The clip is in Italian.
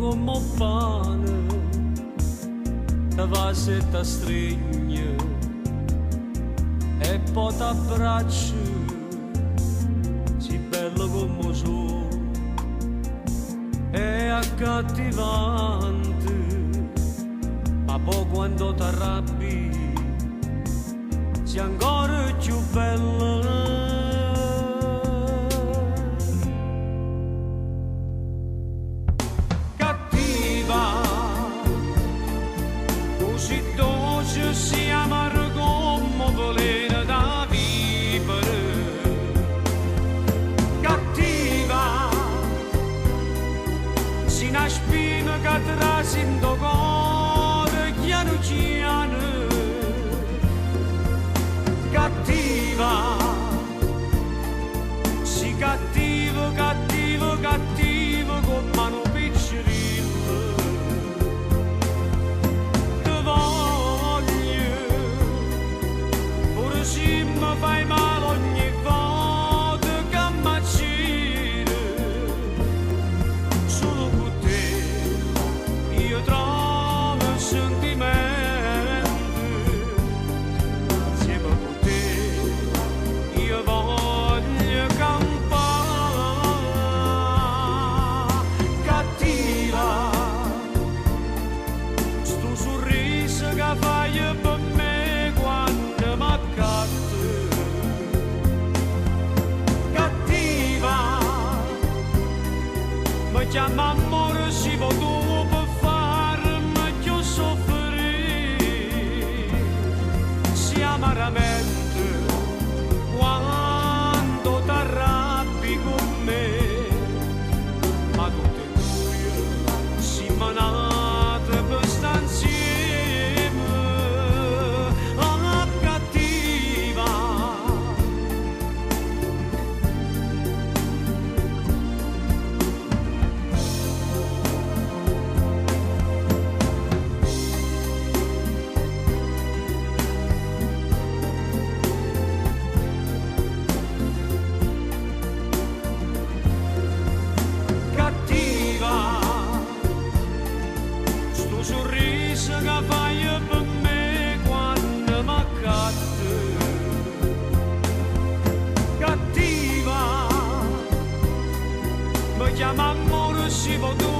come pane, te va se te stringe e poi t'abbraccio, si bello come sono, è accattivante, ma poi quando t'arrabbi, sei ancora più bella. Si amaro come volere da vivere, cattiva, si una spina che trasi in tuo cuore piano piano, cattiva, si cattivo, cattivo, cattivo come mano piccerino. Fai male ogni volta che m'accide, solo con te io trovo sentimenti, insieme con te io voglio campare, cattiva, sto sorriso che fai per me quando m'accade. Mi chiama amore, si va tu per farmi più soffrire, si amaramente quando t'arrabbi con me, ma tutte e due si manate per stare insieme, oh, cattiva. Sorriso che fai per me quando m'accade, cattiva, mi chiama amore, si va tu